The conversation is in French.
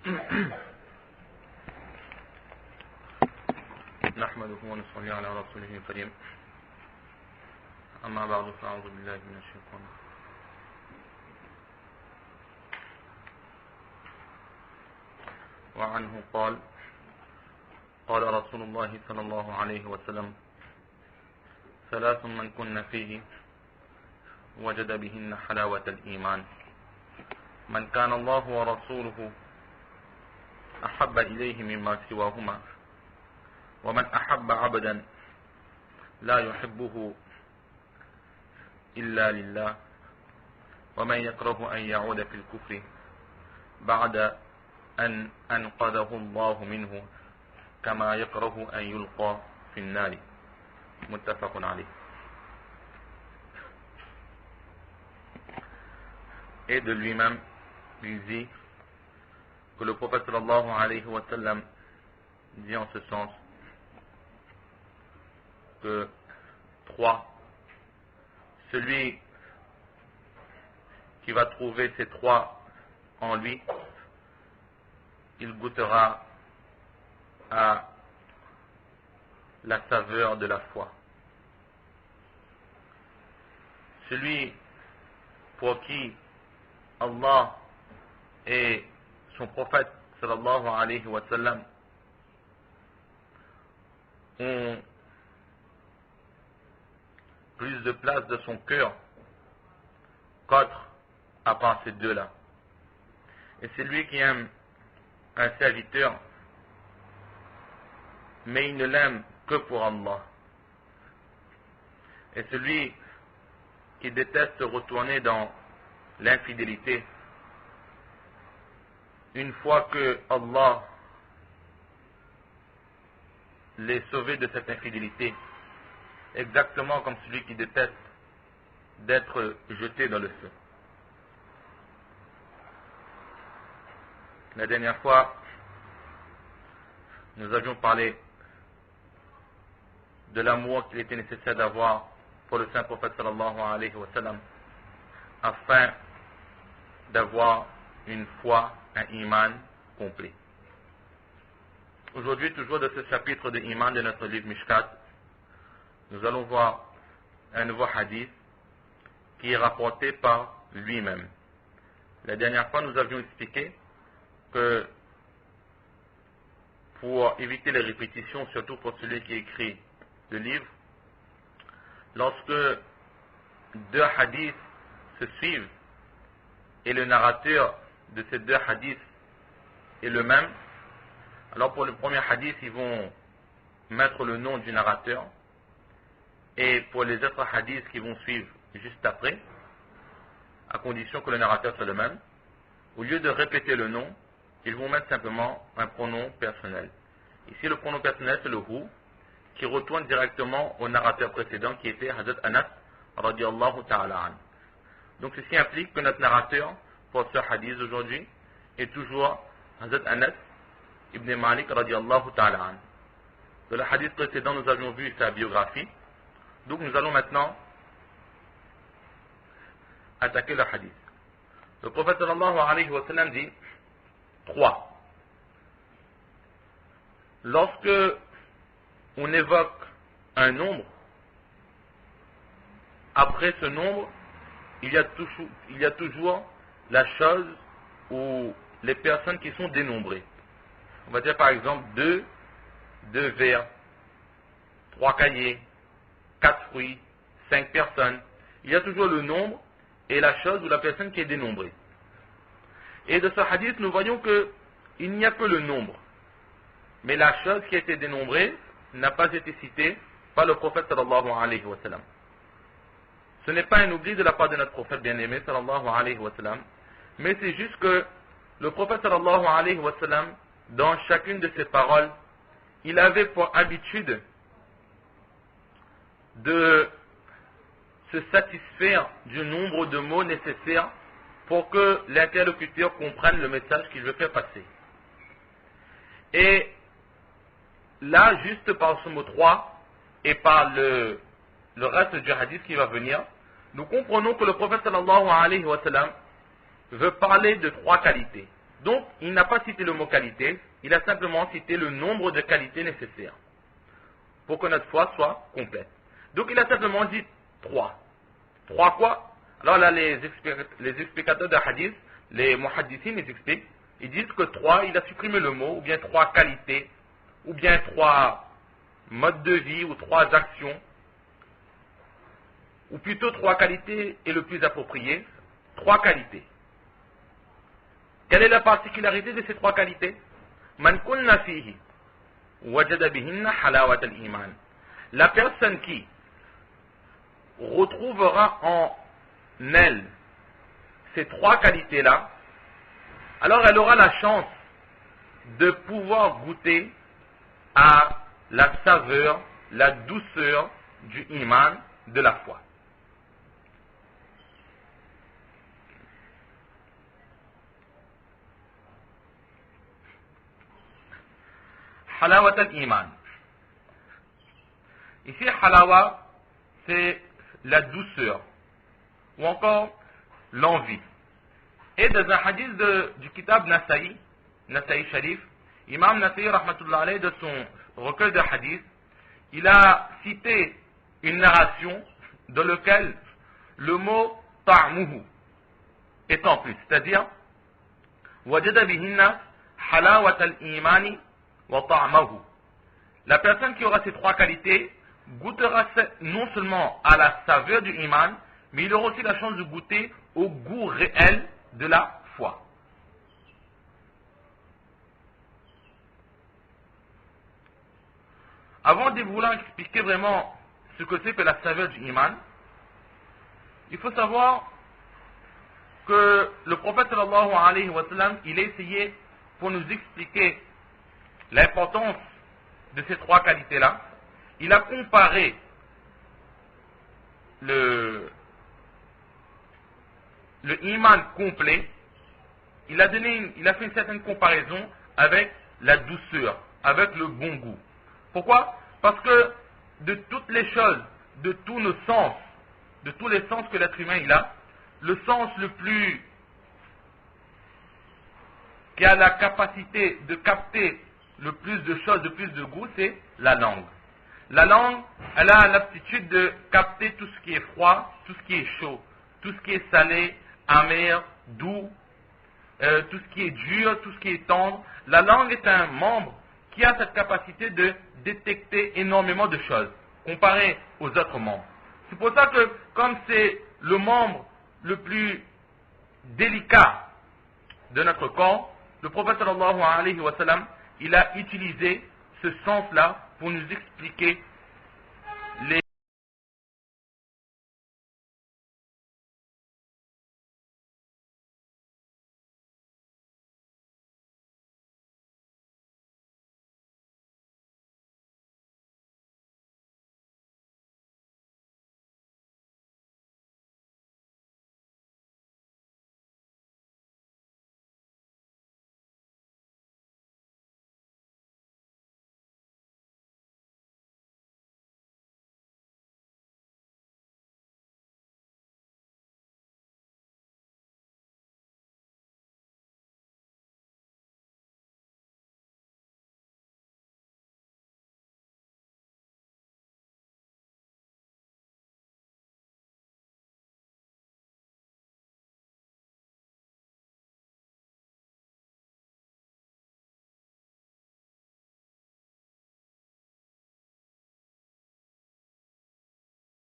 نحمده ونصلي على رسوله الكريم أما بعد فأعوذ بالله من الشيطان وعنه قال قال رسول الله صلى الله عليه وسلم ثلاث من كن فيه وجد بهن حلاوة الإيمان من كان الله ورسوله أحب إليه مما سواهما ومن أحب عبدا لا يحبه إلا لله ومن يكره أن يعود في الكفر بعد أن أنقذه الله منه كما يكره أن يلقى في النار متفق عليه. Et de lui-même, il dit que le prophète sallallahu alayhi wa sallam dit en ce sens que celui qui va trouver ces trois en lui, il goûtera à la saveur de la foi. Celui pour qui Allah et son prophète sallallahu alayhi wa sallam ont plus de place de son cœur qu'autre à part ces deux-là. Et c'est lui qui aime un serviteur, mais il ne l'aime que pour Allah. Et celui qui déteste retourner dans l'infidélité, une fois que Allah l'ait sauvé de cette infidélité, exactement comme celui qui déteste d'être jeté dans le feu. La dernière fois, nous avions parlé de l'amour qu'il était nécessaire d'avoir pour le saint prophète sallallahu alayhi wa sallam afin d'avoir une foi, un iman complet. Aujourd'hui, toujours dans ce chapitre de iman de notre livre Mishkat, nous allons voir un nouveau hadith qui est rapporté par lui-même. La dernière fois, nous avions expliqué que pour éviter les répétitions, surtout pour celui qui écrit le livre, lorsque deux hadiths se suivent et le narrateur de ces deux hadiths est le même, alors pour le premier hadith, ils vont mettre le nom du narrateur, et pour les autres hadiths qui vont suivre juste après, à condition que le narrateur soit le même, au lieu de répéter le nom, ils vont mettre simplement un pronom personnel. Ici, le pronom personnel, c'est le hu, qui retourne directement au narrateur précédent qui était Hazrat Anas radiallahu ta'ala an. Donc ceci implique que notre narrateur pour ce hadith aujourd'hui est toujours Hazrat Anas ibn Malik radiallahu ta'ala an. Dans le hadith précédent, nous avions vu sa biographie. Donc nous allons maintenant attaquer le hadith. Le prophète sallallahu alayhi wa sallam dit 3. Lorsque on évoque un nombre, après ce nombre, il y a toujours la chose ou les personnes qui sont dénombrées. On va dire par exemple 2 verres, 3 cahiers, 4 fruits, 5 personnes. Il y a toujours le nombre et la chose ou la personne qui est dénombrée. Et de ce hadith, nous voyons qu'il n'y a que le nombre. Mais la chose qui a été dénombrée n'a pas été citée par le prophète sallallahu alayhi wa sallam. Ce n'est pas un oubli de la part de notre prophète bien-aimé sallallahu alayhi wa sallam, mais c'est juste que le prophète sallallahu alayhi wa sallam, dans chacune de ses paroles, il avait pour habitude de se satisfaire du nombre de mots nécessaires pour que l'interlocuteur comprenne le message qu'il veut faire passer. Et là, juste par ce mot 3 et par le reste du hadith qui va venir, nous comprenons que le prophète sallallahu alayhi wa sallam veut parler de 3 qualités. Donc, il n'a pas cité le mot qualité, il a simplement cité le nombre de qualités nécessaires pour que notre foi soit complète. Donc, il a simplement dit 3. 3 quoi? Alors là, les explicateurs de hadith, les muhaddithines, ils expliquent, ils disent que 3, il a supprimé le mot, ou bien 3 qualités, ou bien 3 modes de vie, ou 3 actions, ou plutôt 3 qualités est le plus approprié. 3 qualités. Quelle est la particularité de ces 3 qualités? Man kunna fihi wajada bihinna halawat al-iman. La personne qui retrouvera en elle ces 3 qualités-là, alors elle aura la chance de pouvoir goûter à la saveur, la douceur du iman, de la foi. Halawat al-iman. Ici, halawa, c'est la douceur, ou encore l'envie. Et dans un hadith du kitab Nasa'i Sharif, Imam Nasa'i, rahmatullah alayhi, de son recueil de hadith, il a cité une narration dans laquelle le mot ta'muhu est en plus, c'est-à-dire wajada bihinna halawat al-imani wa ta'mahu. La personne qui aura ces 3 qualités goûtera non seulement à la saveur du iman, mais il aura aussi la chance de goûter au goût réel de la foi. Avant de vouloir expliquer vraiment ce que c'est que la saveur du iman, il faut savoir que le prophète sallallahu alayhi wa sallam, il a essayé pour nous expliquer l'importance de ces 3 qualités-là. Il a comparé le iman complet, il a fait une certaine comparaison avec la douceur, avec le bon goût. Pourquoi? Parce que de toutes les choses, de tous nos sens, de tous les sens que l'être humain il a, le sens le plus qui a la capacité de capter le plus de choses, le plus de goût, c'est la langue. La langue, elle a l'aptitude de capter tout ce qui est froid, tout ce qui est chaud, tout ce qui est salé, amer, doux, tout ce qui est dur, tout ce qui est tendre. La langue est un membre qui a cette capacité de détecter énormément de choses, comparé aux autres membres. C'est pour ça que, comme c'est le membre le plus délicat de notre corps, le prophète sallallahu alayhi wa sallam, il a utilisé ce sens-là pour nous expliquer